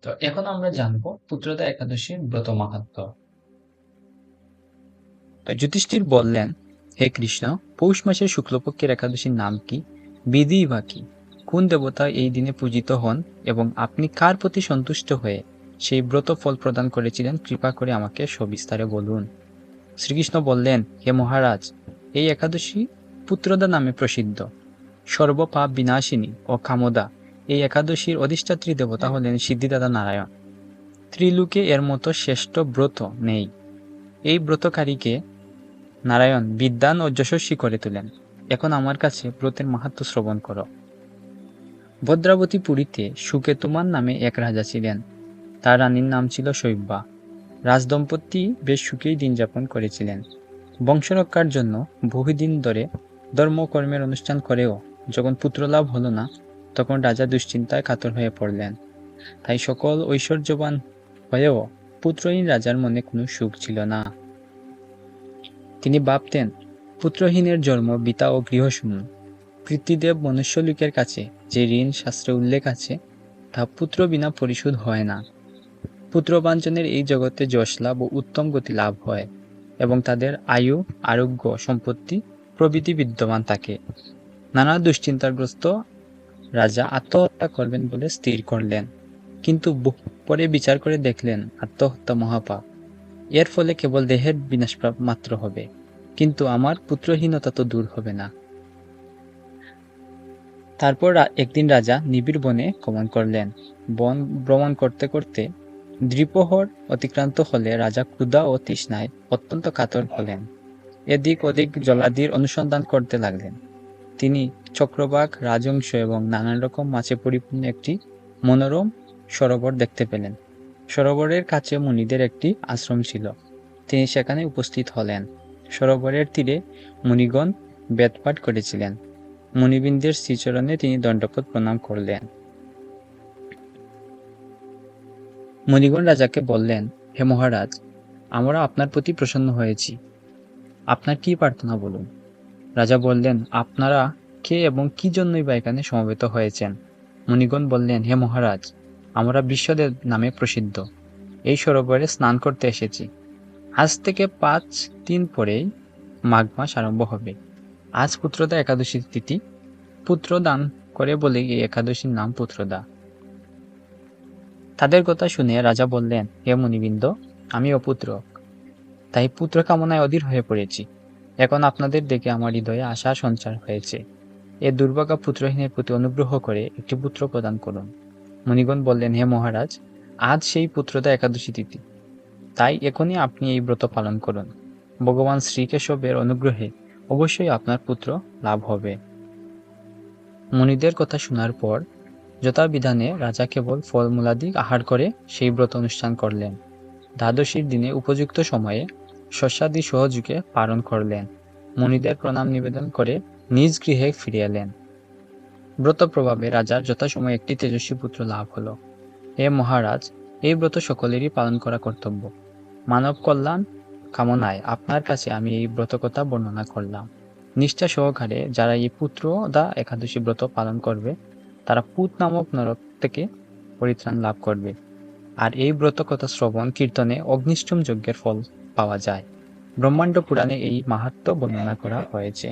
তো এখন আমরা জানবো পুত্রদা একাদশীর ব্রত মাহাত্ম্য। তো যুধিষ্ঠির বললেন, হে কৃষ্ণ, পৌষ মাসের শুক্লপক্ষের একাদশীর নাম কি? বিধিই বা কি? কোন দেবতা এই দিনে পূজিত হন এবং আপনি কার প্রতি সন্তুষ্ট হয়ে সেই ব্রত ফল প্রদান করেছিলেন, কৃপা করে আমাকে সবিস্তারে বলুন। শ্রীকৃষ্ণ বললেন, হে মহারাজ, এই একাদশী পুত্রদা নামে প্রসিদ্ধ। সর্বপাপ বিনাশিনী ও কামদা এই একাদশীর অধিষ্ঠাত্রী দেবতা হলেন সিদ্ধিদাতা নারায়ণ। ত্রিলোকে এর মতো শ্রেষ্ঠ ব্রত নেই। এই ব্রতকারীকে নারায়ণ বিদ্বান ও যশস্বী করে তোলেন। এখন আমার কাছে ব্রতের মাহাত্ম্য শ্রবণ করো। ভদ্রাবতী পুরীতে সুকেতুমান নামে এক রাজা ছিলেন। তার রানীর নাম ছিল শৈব্যা। রাজদম্পতি বেশ সুখেই দিন যাপন করেছিলেন। বংশরক্ষার জন্য বহুদিন ধরে ধর্মকর্মের অনুষ্ঠান করেও যখন পুত্রলাভ হলো না, তখন রাজা দুশ্চিন্তায় কাতর হয়ে পড়লেন। তাই সকল ঐশ্বর্যবান হয়েও পুত্রহীন রাজার মনে কোনো সুখ ছিল না। তিনি ভাবতেন, পুত্রহীনের জন্ম বৃথা ও গৃহশূন্য। পিতৃদেব মনুষ্যলোকের কাছে যে ঋণ শাস্ত্রে উল্লেখ আছে, তা পুত্র বিনা পরিশোধ হয় না। পুত্রবাঞ্ছনের এই জগতে যশ লাভ ও উত্তম গতি লাভ হয় এবং তাদের আয়ু, আরোগ্য, সম্পত্তি প্রভৃতি বিদ্যমান থাকে। নানা দুশ্চিন্তাগ্রস্ত রাজা আত্মহত্যা করবেন বলে স্থির করলেন, কিন্তু পরে বিচার করে দেখলেন আত্মহত্যা মহাপাপ। এর ফলে কেবল দেহের বিনাশ মাত্র হবে, কিন্তু আমার পুত্রহীনতা তো দূর হবে না। তারপর একদিন রাজা নিবিড় বনে গমন করলেন। বন ভ্রমণ করতে করতে দ্বিপ্রহর অতিক্রান্ত হলে রাজা ক্ষুধা ও তৃষ্ণায় অত্যন্ত কাতর হলেন। এদিক ওদিক জলাদির অনুসন্ধান করতে লাগলেন। তিনি চক্রবাক, রাজহংস এবং নানান রকম মাছে পরিপূর্ণ একটি মনোরম সরোবর দেখতে পেলেন। সরোবরের কাছে মুনিদের একটি আশ্রম ছিল। তিনি সেখানে উপস্থিত হলেন। সরোবরের তীরে মুনিগণ বেদপাঠ করেছিলেন। মুনিবৃন্দের শ্রীচরণে তিনি দণ্ডপত প্রণাম করলেন। মুনিগণ রাজাকে বললেন, হে মহারাজ, আমরা আপনার প্রতি প্রসন্ন হয়েছি। আপনার কি প্রার্থনা বলুন। রাজা বললেন, আপনারা কে এবং কি জন্যই বা এখানে সমবেত হয়েছেন? মুনিগণ বললেন, হে মহারাজ, আমরা বিশ্বদেব নামে প্রসিদ্ধ এই সরোবরে স্নান করতে এসেছি। আজ থেকে 5 দিন পরেই মাঘ মাস আরম্ভ হবে। আজ পুত্রদা একাদশী তিথি। পুত্র দান করে বলে এই একাদশীর নাম পুত্রদা। তাদের কথা শুনে রাজা বললেন, হে মুনিবৃন্দ, আমি অপুত্রক, তাই পুত্র কামনায় অধীর হয়ে পড়েছি। এখন আপনাদের দেখে আমার হৃদয়ে আশার সঞ্চার হয়েছে। এ দুর্ভাগা পুত্রহীনের প্রতি অনুগ্রহ করে একটি পুত্র প্রদান করুন। মুনিগণ বললেন, হে মহারাজ, আজ সেই পুত্রদা একাদশী তিথি, তাই এখনই আপনি এই ব্রত পালন করুন। ভগবান শ্রীকেশবের অনুগ্রহে অবশ্যই আপনার পুত্র লাভ হবে। মুনিদের কথা শোনার পর যথাবিধানে রাজা কেবল ফলমূলাদি আহার করে সেই ব্রত অনুষ্ঠান করলেন। দ্বাদশীর দিনে উপযুক্ত সময়ে শস্যাদি সহযোগে পালন করলেন। মুনিদের প্রণাম নিবেদন করে নিজ গৃহে ফিরে এলেন। ব্রত প্রভাবে রাজার যথাসময়ে একটি তেজস্বী পুত্র লাভ হল। হে মহারাজ, এই ব্রত সকলেরই পালন করা কর্তব্য। মানব কল্যাণ কামনায় আপনার কাছে আমি এই ব্রত কথা বর্ণনা করলাম। নিষ্ঠা সহকারে যারা এই পুত্রদা একাদশী ব্রত পালন করবে, তারা পুত নামক নরক থেকে পরিত্রাণ লাভ করবে। আর এই ব্রত কথা শ্রবণ কীর্তনে অগ্নিষ্ঠম যজ্ঞের ফল পাওয়া যায়। ব্রহ্মাণ্ড পুরাণে এই মাহাত্ম্য বর্ণনা করা হয়েছে।